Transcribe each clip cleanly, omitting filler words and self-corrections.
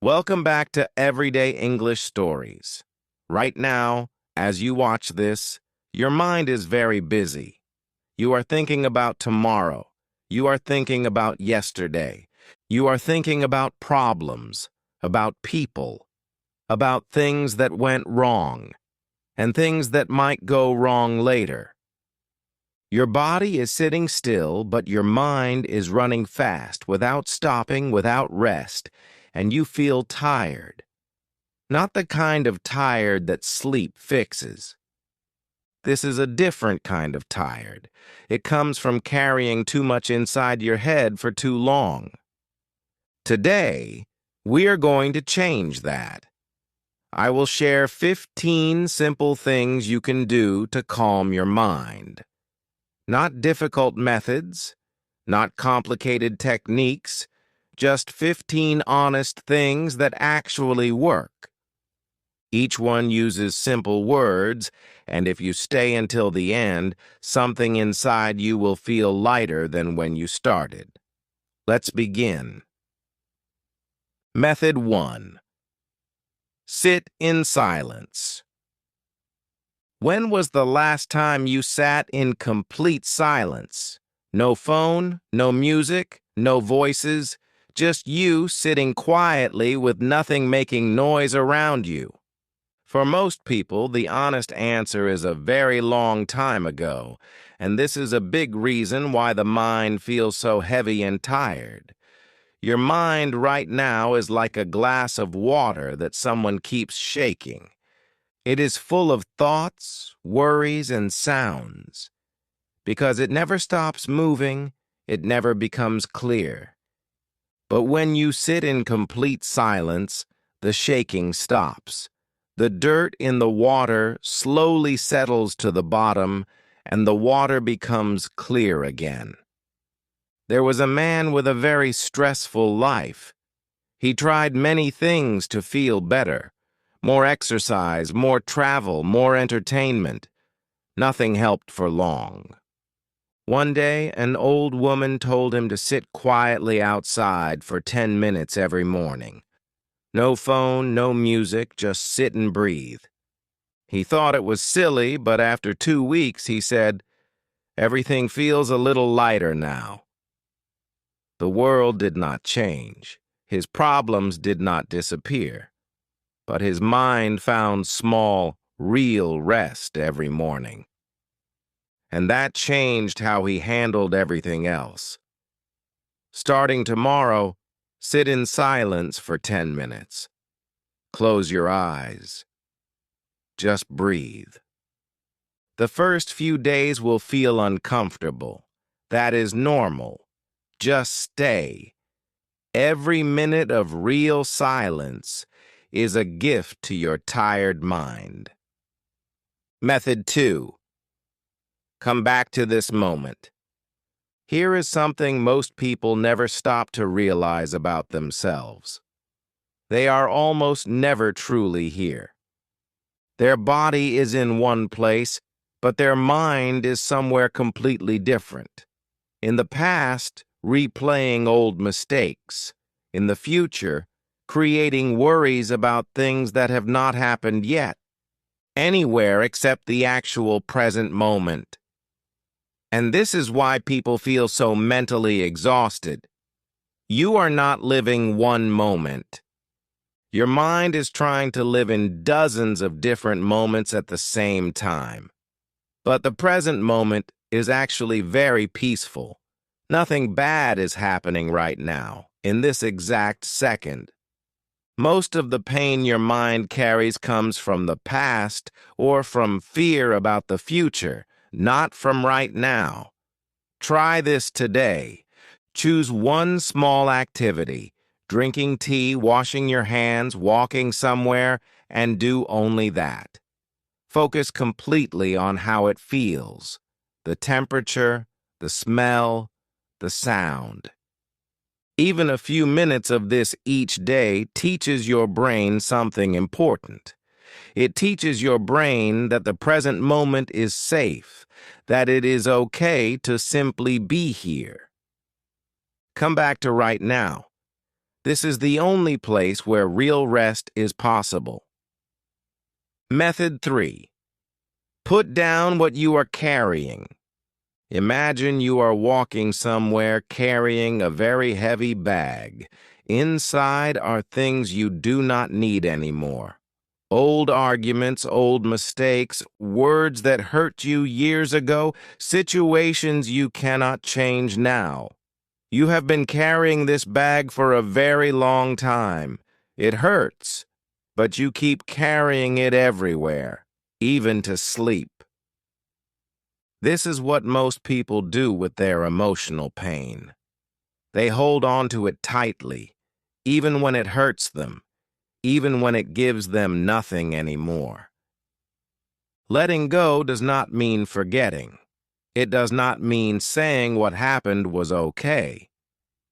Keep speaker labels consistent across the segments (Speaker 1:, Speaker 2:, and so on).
Speaker 1: Welcome back to Everyday English Stories. Right now, as you watch this, your mind is very busy. You are thinking about tomorrow. You are thinking about yesterday. You are thinking about problems, about people, about things that went wrong, and things that might go wrong later. Your body is sitting still, but your mind is running fast, without stopping, without rest, and you feel tired. Not the kind of tired that sleep fixes. This is a different kind of tired. It comes from carrying too much inside your head for too long. Today, we are going to change that. I will share 15 simple things you can do to calm your mind. Not difficult methods, not complicated techniques, just 15 honest things that actually work. Each one uses simple words, and if you stay until the end, something inside you will feel lighter than when you started. Let's begin. Method 1. Sit in silence. When was the last time you sat in complete silence? No phone, no music, no voices, just you sitting quietly with nothing making noise around you. For most people, the honest answer is a very long time ago, and this is a big reason why the mind feels so heavy and tired. Your mind right now is like a glass of water that someone keeps shaking. It is full of thoughts, worries, and sounds. Because it never stops moving, it never becomes clear. But when you sit in complete silence, the shaking stops. The dirt in the water slowly settles to the bottom, and the water becomes clear again. There was a man with a very stressful life. He tried many things to feel better. More exercise, more travel, more entertainment. Nothing helped for long. One day, an old woman told him to sit quietly outside for 10 minutes every morning. No phone, no music, just sit and breathe. He thought it was silly, but after 2 weeks, he said, "Everything feels a little lighter now." The world did not change. His problems did not disappear. But his mind found small, real rest every morning. And that changed how he handled everything else. Starting tomorrow, sit in silence for 10 minutes. Close your eyes. Just breathe. The first few days will feel uncomfortable. That is normal. Just stay. Every minute of real silence is a gift to your tired mind. Method 2. Come back to this moment. Here is something most people never stop to realize about themselves. They are almost never truly here. Their body is in one place, but their mind is somewhere completely different. In the past, replaying old mistakes. In the future, creating worries about things that have not happened yet. Anywhere except the actual present moment. And this is why people feel so mentally exhausted. You are not living one moment. Your mind is trying to live in dozens of different moments at the same time. But the present moment is actually very peaceful. Nothing bad is happening right now, in this exact second. Most of the pain your mind carries comes from the past or from fear about the future, not from right now. Try this today. Choose one small activity, drinking tea, washing your hands, walking somewhere, and do only that. Focus completely on how it feels, the temperature, the smell, the sound. Even a few minutes of this each day teaches your brain something important. It teaches your brain that the present moment is safe, that it is okay to simply be here. Come back to right now. This is the only place where real rest is possible. Method 3. Put down what you are carrying. Imagine you are walking somewhere carrying a very heavy bag. Inside are things you do not need anymore. Old arguments, old mistakes, words that hurt you years ago, situations you cannot change now. You have been carrying this bag for a very long time. It hurts, but you keep carrying it everywhere, even to sleep. This is what most people do with their emotional pain. They hold on to it tightly, even when it hurts them, even when it gives them nothing anymore. Letting go does not mean forgetting. It does not mean saying what happened was okay.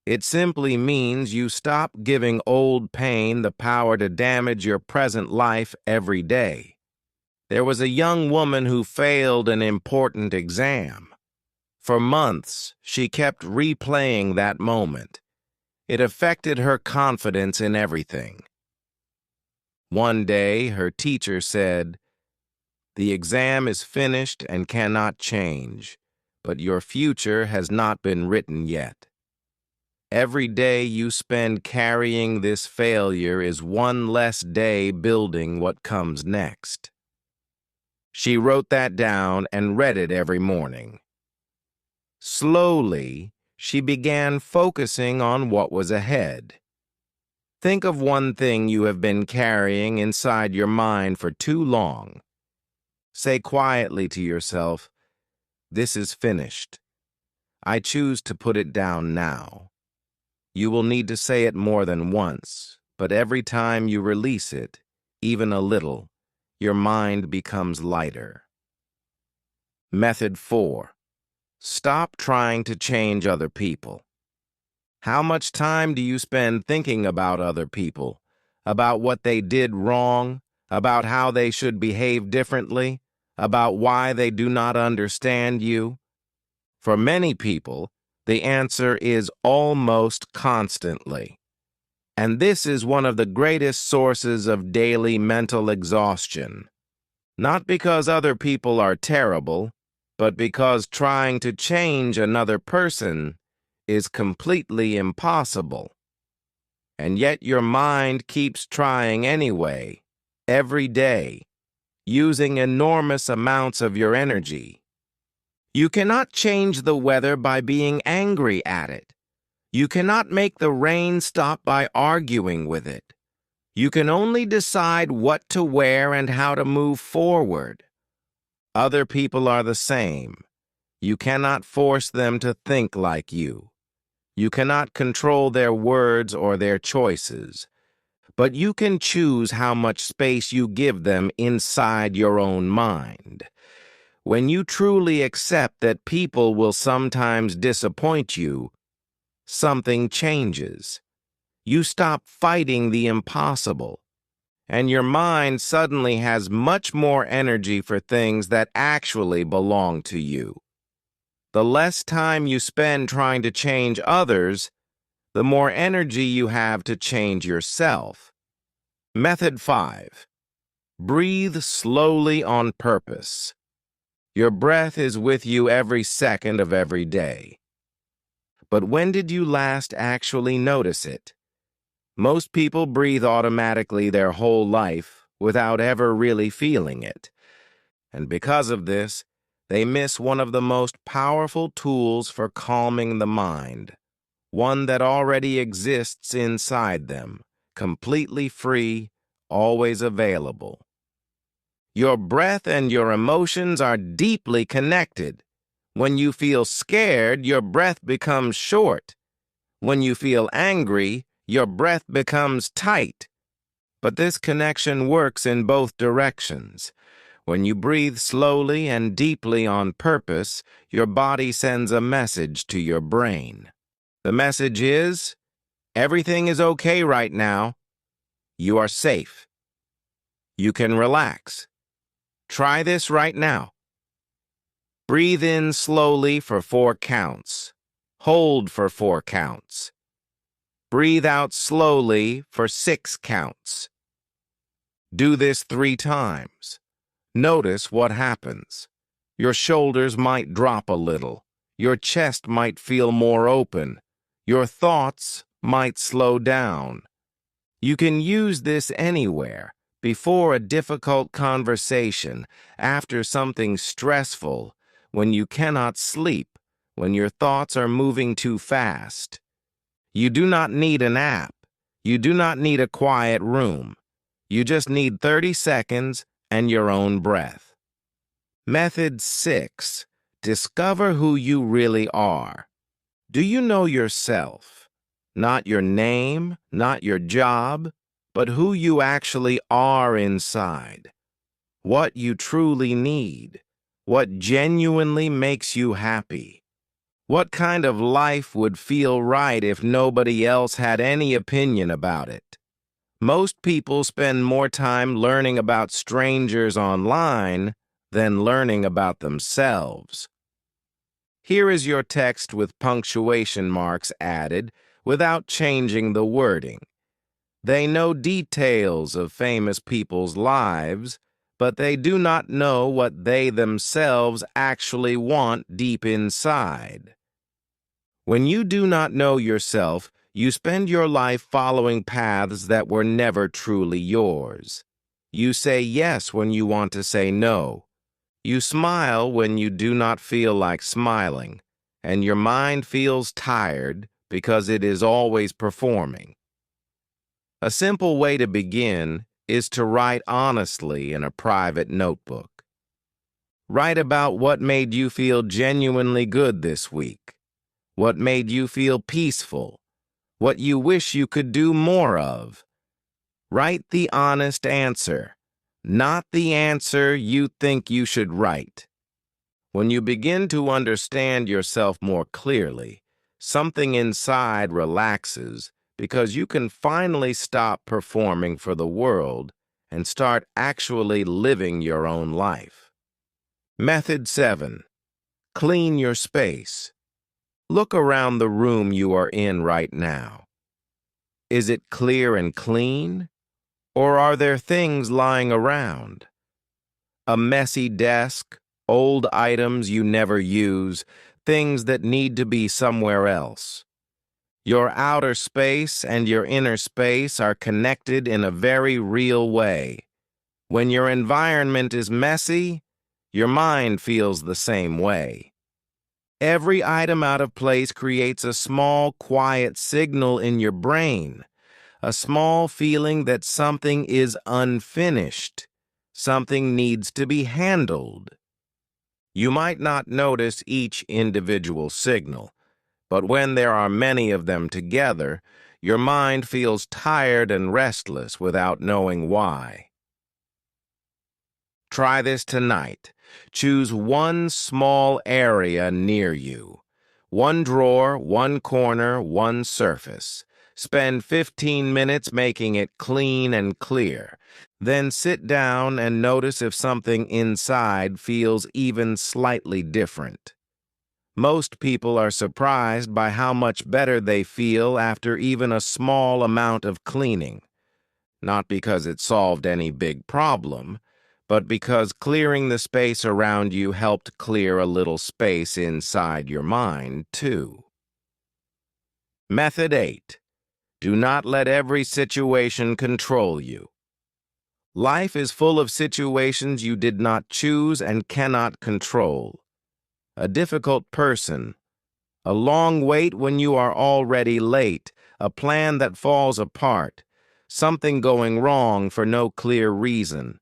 Speaker 1: It simply means you stop giving old pain the power to damage your present life every day. There was a young woman who failed an important exam. For months, she kept replaying that moment. It affected her confidence in everything. One day, her teacher said, "The exam is finished and cannot change, but your future has not been written yet. Every day you spend carrying this failure is one less day building what comes next." She wrote that down and read it every morning. Slowly, she began focusing on what was ahead. Think of one thing you have been carrying inside your mind for too long. Say quietly to yourself, "This is finished. I choose to put it down now." You will need to say it more than once, but every time you release it, even a little, your mind becomes lighter. Method 4. Stop trying to change other people. How much time do you spend thinking about other people, about what they did wrong, about how they should behave differently, about why they do not understand you? For many people, the answer is almost constantly. And this is one of the greatest sources of daily mental exhaustion. Not because other people are terrible, but because trying to change another person is completely impossible. And yet your mind keeps trying anyway, every day, using enormous amounts of your energy. You cannot change the weather by being angry at it. You cannot make the rain stop by arguing with it. You can only decide what to wear and how to move forward. Other people are the same. You cannot force them to think like you. You cannot control their words or their choices. But you can choose how much space you give them inside your own mind. When you truly accept that people will sometimes disappoint you, something changes. You stop fighting the impossible, and your mind suddenly has much more energy for things that actually belong to you. The less time you spend trying to change others, the more energy you have to change yourself. Method 5. Breathe slowly on purpose. Your breath is with you every second of every day. But when did you last actually notice it? Most people breathe automatically their whole life without ever really feeling it. And because of this, they miss one of the most powerful tools for calming the mind, one that already exists inside them, completely free, always available. Your breath and your emotions are deeply connected. When you feel scared, your breath becomes short. When you feel angry, your breath becomes tight. But this connection works in both directions. When you breathe slowly and deeply on purpose, your body sends a message to your brain. The message is, everything is okay right now. You are safe. You can relax. Try this right now. Breathe in slowly for 4 counts. Hold for 4 counts. Breathe out slowly for 6 counts. Do this 3 times. Notice what happens. Your shoulders might drop a little. Your chest might feel more open. Your thoughts might slow down. You can use this anywhere, before a difficult conversation, after something stressful, when you cannot sleep, when your thoughts are moving too fast. You do not need an app. You do not need a quiet room. You just need 30 seconds and your own breath. Method 6. Discover who you really are. Do you know yourself? Not your name, not your job, but who you actually are inside. What you truly need. What genuinely makes you happy. What kind of life would feel right if nobody else had any opinion about it? Most people spend more time learning about strangers online than learning about themselves. Here is your text with punctuation marks added without changing the wording. They know details of famous people's lives, but they do not know what they themselves actually want deep inside. When you do not know yourself, you spend your life following paths that were never truly yours. You say yes when you want to say no. You smile when you do not feel like smiling, and your mind feels tired because it is always performing. A simple way to begin is to write honestly in a private notebook. Write about what made you feel genuinely good this week, what made you feel peaceful, what you wish you could do more of. Write the honest answer, not the answer you think you should write. When you begin to understand yourself more clearly, something inside relaxes because you can finally stop performing for the world and start actually living your own life. Method 7. Clean your space. Look around the room you are in right now. Is it clear and clean? Or are there things lying around? A messy desk, old items you never use, things that need to be somewhere else. Your outer space and your inner space are connected in a very real way. When your environment is messy, your mind feels the same way. Every item out of place creates a small, quiet signal in your brain, a small feeling that something is unfinished, something needs to be handled. You might not notice each individual signal, but when there are many of them together, your mind feels tired and restless without knowing why. Try this tonight. Choose one small area near you. One drawer, one corner, one surface. Spend 15 minutes making it clean and clear. Then sit down and notice if something inside feels even slightly different. Most people are surprised by how much better they feel after even a small amount of cleaning. Not because it solved any big problem, but because clearing the space around you helped clear a little space inside your mind, too. Method 8. Do not let every situation control you. Life is full of situations you did not choose and cannot control. A difficult person, a long wait when you are already late, a plan that falls apart, something going wrong for no clear reason.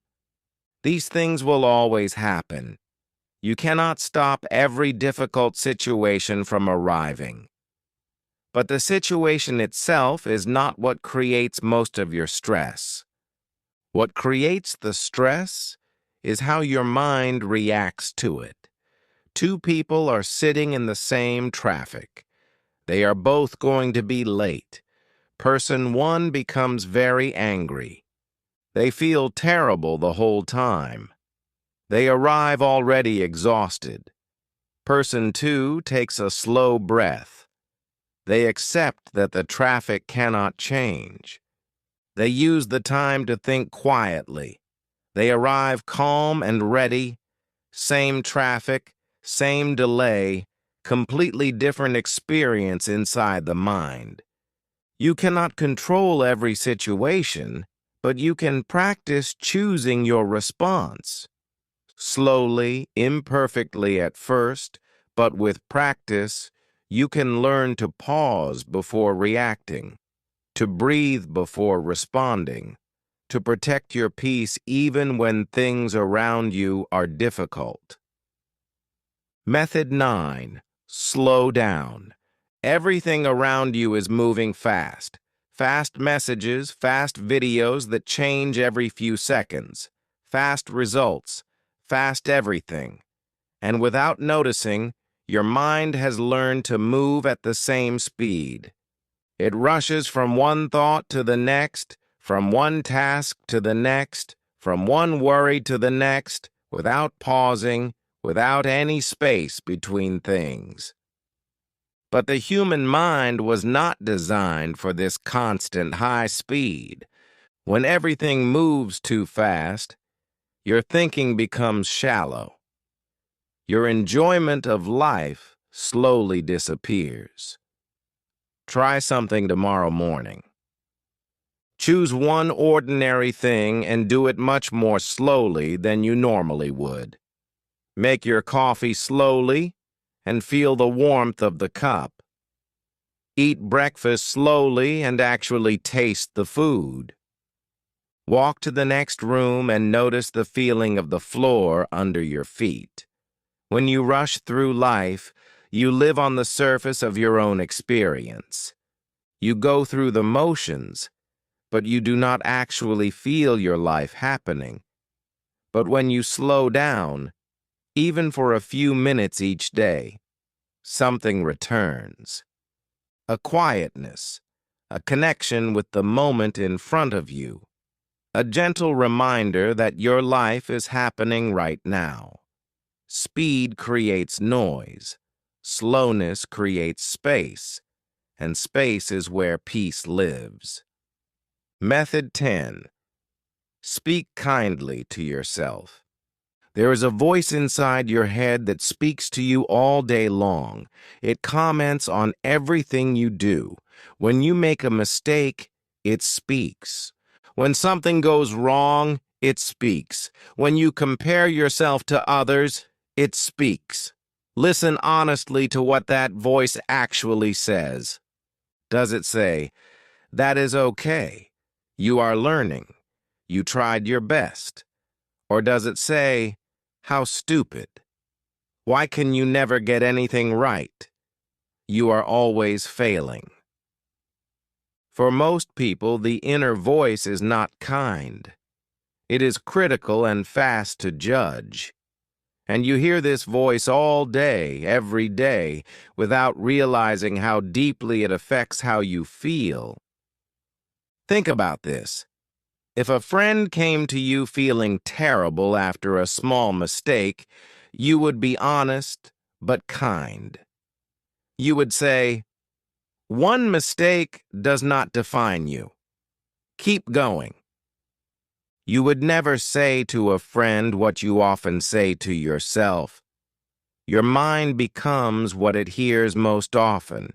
Speaker 1: These things will always happen. You cannot stop every difficult situation from arriving. But the situation itself is not what creates most of your stress. What creates the stress is how your mind reacts to it. Two people are sitting in the same traffic. They are both going to be late. Person one becomes very angry. They feel terrible the whole time. They arrive already exhausted. Person two takes a slow breath. They accept that the traffic cannot change. They use the time to think quietly. They arrive calm and ready. Same traffic, same delay, completely different experience inside the mind. You cannot control every situation, but you can practice choosing your response. Slowly, imperfectly at first, but with practice, you can learn to pause before reacting, to breathe before responding, to protect your peace even when things around you are difficult. Method 9. Slow down. Everything around you is moving fast. Fast messages, fast videos that change every few seconds. Fast results, fast everything. And without noticing, your mind has learned to move at the same speed. It rushes from one thought to the next, from one task to the next, from one worry to the next, without pausing, without any space between things. But the human mind was not designed for this constant high speed. When everything moves too fast, your thinking becomes shallow. Your enjoyment of life slowly disappears. Try something tomorrow morning. Choose one ordinary thing and do it much more slowly than you normally would. Make your coffee slowly and feel the warmth of the cup. Eat breakfast slowly and actually taste the food. Walk to the next room and notice the feeling of the floor under your feet. When you rush through life, you live on the surface of your own experience. You go through the motions, but you do not actually feel your life happening. But when you slow down, even for a few minutes each day, something returns. A quietness, a connection with the moment in front of you, a gentle reminder that your life is happening right now. Speed creates noise, slowness creates space, and space is where peace lives. Method 10. Speak kindly to yourself. There is a voice inside your head that speaks to you all day long. It comments on everything you do. When you make a mistake, it speaks. When something goes wrong, it speaks. When you compare yourself to others, it speaks. Listen honestly to what that voice actually says. Does it say, "That is okay. You are learning. You tried your best"? Or does it say, "How stupid. Why can you never get anything right? You are always failing"? For most people, the inner voice is not kind. It is critical and fast to judge. And you hear this voice all day, every day, without realizing how deeply it affects how you feel. Think about this. If a friend came to you feeling terrible after a small mistake, you would be honest but kind. You would say, "One mistake does not define you. Keep going." You would never say to a friend what you often say to yourself. Your mind becomes what it hears most often.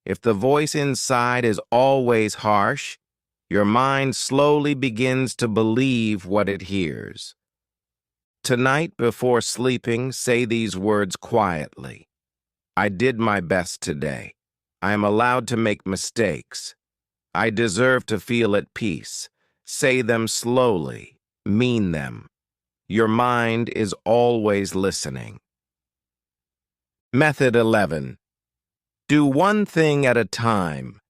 Speaker 1: If the voice inside is always harsh, your mind slowly begins to believe what it hears. Tonight, before sleeping, say these words quietly. I did my best today. I am allowed to make mistakes. I deserve to feel at peace. Say them slowly. Mean them. Your mind is always listening. Method 11. Do one thing at a time.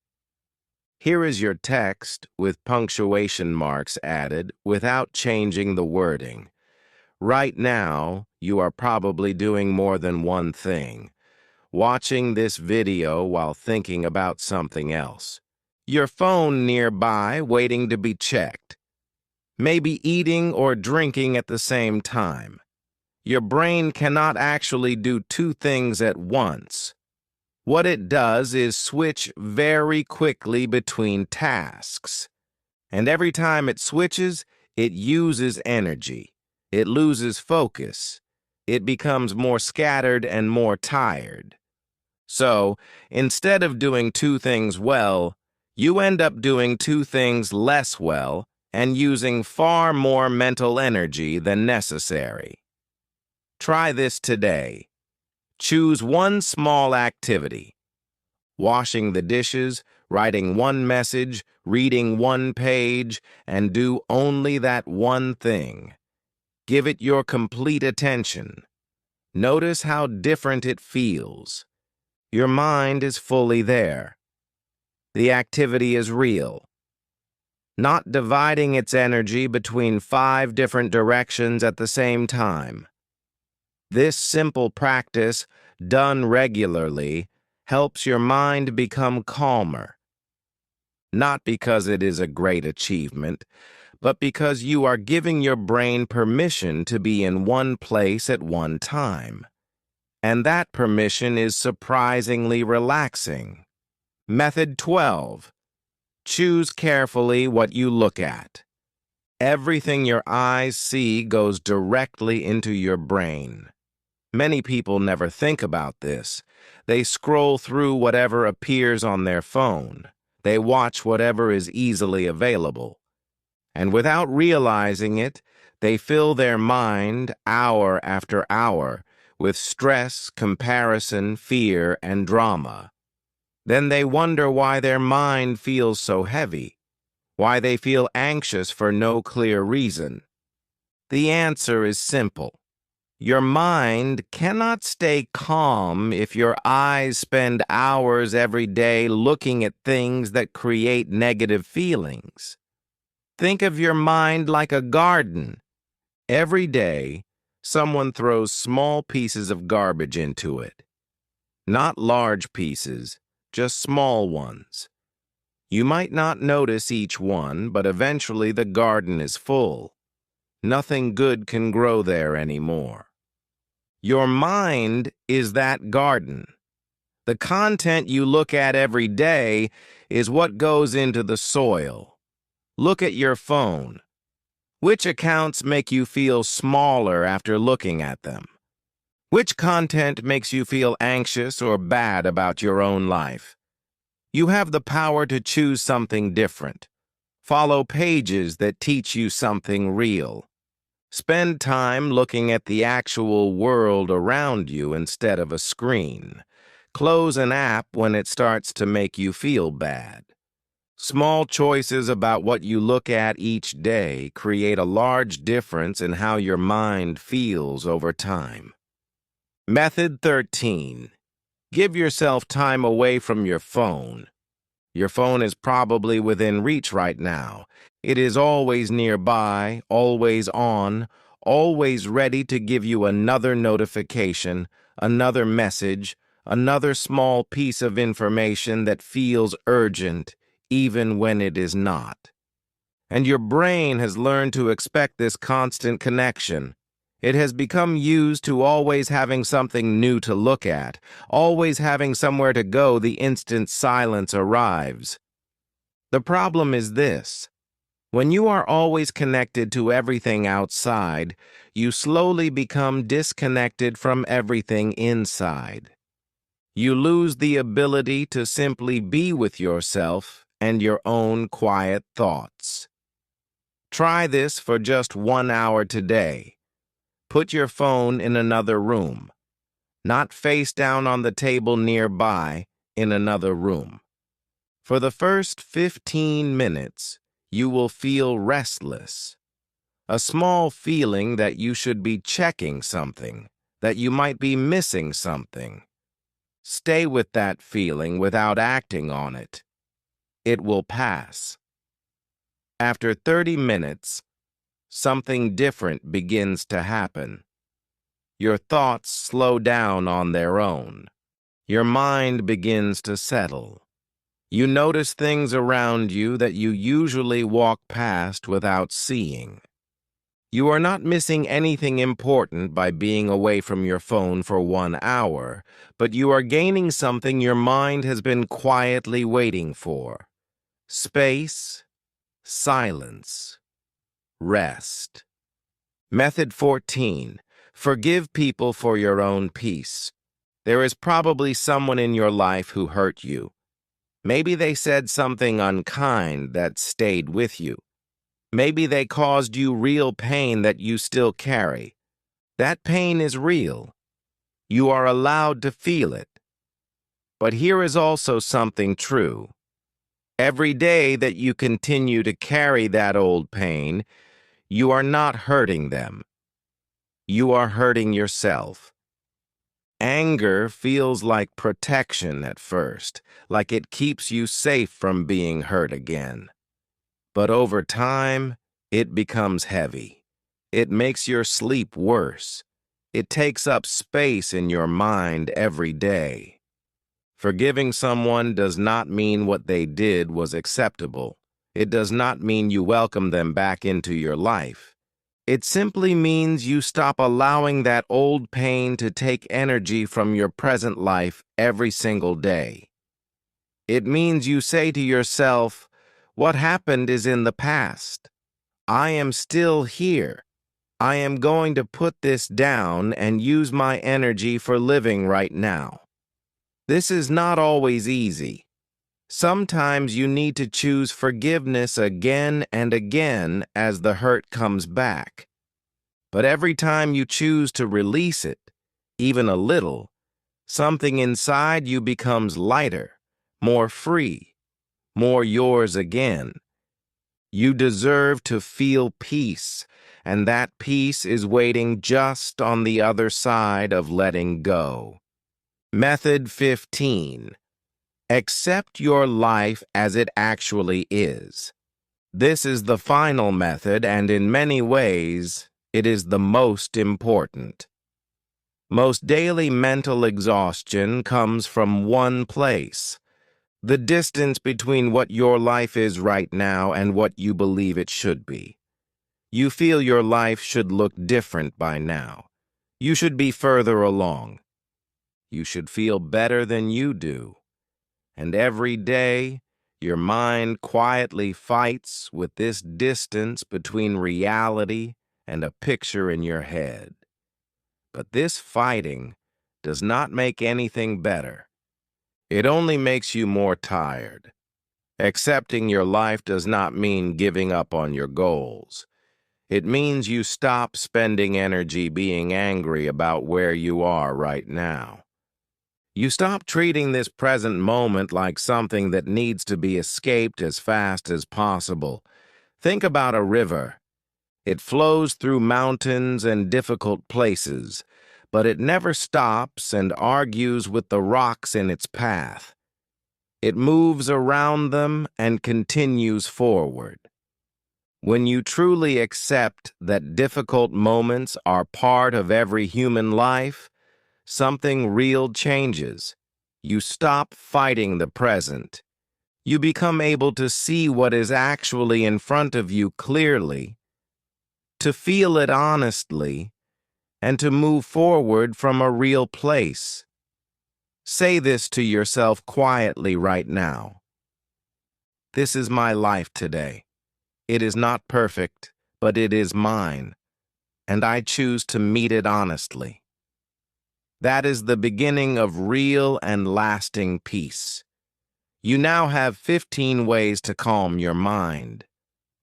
Speaker 1: Here is your text with punctuation marks added without changing the wording. Right now, you are probably doing more than one thing. Watching this video while thinking about something else. Your phone nearby waiting to be checked. Maybe eating or drinking at the same time. Your brain cannot actually do two things at once. What it does is switch very quickly between tasks. And every time it switches, it uses energy. It loses focus. It becomes more scattered and more tired. So, instead of doing two things well, you end up doing two things less well and using far more mental energy than necessary. Try this today. Choose one small activity. Washing the dishes, writing one message, reading one page, and do only that one thing. Give it your complete attention. Notice how different it feels. Your mind is fully there. The activity is real. Not dividing its energy between 5 different directions at the same time. This simple practice, done regularly, helps your mind become calmer. Not because it is a great achievement, but because you are giving your brain permission to be in one place at one time. And that permission is surprisingly relaxing. Method 12. Choose carefully what you look at. Everything your eyes see goes directly into your brain. Many people never think about this. They scroll through whatever appears on their phone. They watch whatever is easily available. And without realizing it, they fill their mind hour after hour with stress, comparison, fear, and drama. Then they wonder why their mind feels so heavy, why they feel anxious for no clear reason. The answer is simple. Your mind cannot stay calm if your eyes spend hours every day looking at things that create negative feelings. Think of your mind like a garden. Every day, someone throws small pieces of garbage into it. Not large pieces, just small ones. You might not notice each one, but eventually the garden is full. Nothing good can grow there anymore. Your mind is that garden. The content you look at every day is what goes into the soil. Look at your phone. Which accounts make you feel smaller after looking at them? Which content makes you feel anxious or bad about your own life? You have the power to choose something different. Follow pages that teach you something real. Spend time looking at the actual world around you instead of a screen. Close an app when it starts to make you feel bad. Small choices about what you look at each day create a large difference in how your mind feels over time. Method 13. Give yourself time away from your phone. Your phone is probably within reach right now. It is always nearby, always on, always ready to give you another notification, another message, another small piece of information that feels urgent, even when it is not. And your brain has learned to expect this constant connection. It has become used to always having something new to look at, always having somewhere to go the instant silence arrives. The problem is this. When you are always connected to everything outside, you slowly become disconnected from everything inside. You lose the ability to simply be with yourself and your own quiet thoughts. Try this for just 1 hour today. Put your phone in another room, not face down on the table nearby, in another room. For the first 15 minutes, you will feel restless. A small feeling that you should be checking something, that you might be missing something. Stay with that feeling without acting on it. It will pass. After 30 minutes, something different begins to happen. Your thoughts slow down on their own. Your mind begins to settle. You notice things around you that you usually walk past without seeing. You are not missing anything important by being away from your phone for 1 hour, but you are gaining something your mind has been quietly waiting for. Space, silence, rest. Method 14. Forgive people for your own peace. There is probably someone in your life who hurt you. Maybe they said something unkind that stayed with you. Maybe they caused you real pain that you still carry. That pain is real. You are allowed to feel it. But here is also something true. Every day that you continue to carry that old pain, you are not hurting them. You are hurting yourself. Anger feels like protection at first, like it keeps you safe from being hurt again. But over time, it becomes heavy. It makes your sleep worse. It takes up space in your mind every day. Forgiving someone does not mean what they did was acceptable. It does not mean you welcome them back into your life. It simply means you stop allowing that old pain to take energy from your present life every single day. It means you say to yourself, "What happened is in the past. I am still here. I am going to put this down and use my energy for living right now." This is not always easy. Sometimes you need to choose forgiveness again and again as the hurt comes back. But every time you choose to release it, even a little, something inside you becomes lighter, more free, more yours again. You deserve to feel peace, and that peace is waiting just on the other side of letting go. Method 15. Accept your life as it actually is. This is the final method, and in many ways, it is the most important. Most daily mental exhaustion comes from one place: the distance between what your life is right now and what you believe it should be. You feel your life should look different by now. You should be further along. You should feel better than you do. And every day, your mind quietly fights with this distance between reality and a picture in your head. But this fighting does not make anything better. It only makes you more tired. Accepting your life does not mean giving up on your goals. It means you stop spending energy being angry about where you are right now. You stop treating this present moment like something that needs to be escaped as fast as possible. Think about a river. It flows through mountains and difficult places, but it never stops and argues with the rocks in its path. It moves around them and continues forward. When you truly accept that difficult moments are part of every human life, something real changes. You stop fighting the present. You become able to see what is actually in front of you clearly, to feel it honestly, and to move forward from a real place. Say this to yourself quietly right now. This is my life today. It is not perfect, but it is mine, and I choose to meet it honestly. That is the beginning of real and lasting peace. You now have 15 ways to calm your mind.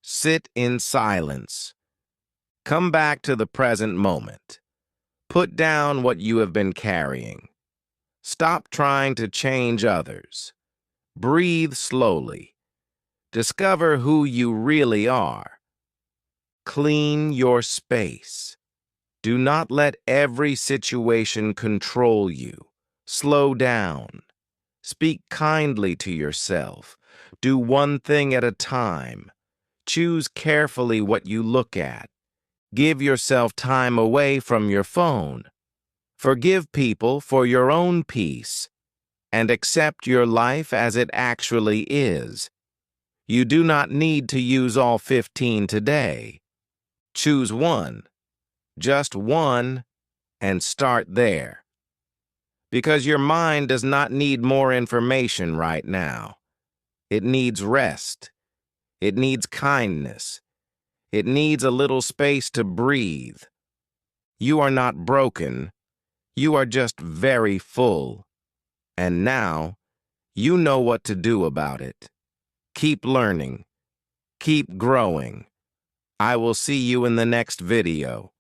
Speaker 1: Sit in silence. Come back to the present moment. Put down what you have been carrying. Stop trying to change others. Breathe slowly. Discover who you really are. Clean your space. Do not let every situation control you. Slow down. Speak kindly to yourself. Do one thing at a time. Choose carefully what you look at. Give yourself time away from your phone. Forgive people for your own peace. And accept your life as it actually is. You do not need to use all 15 today. Choose one, just one, and start there. Because your mind does not need more information right now. It needs rest. It needs kindness. It needs a little space to breathe. You are not broken. You are just very full. And now, you know what to do about it. Keep learning. Keep growing. I will see you in the next video.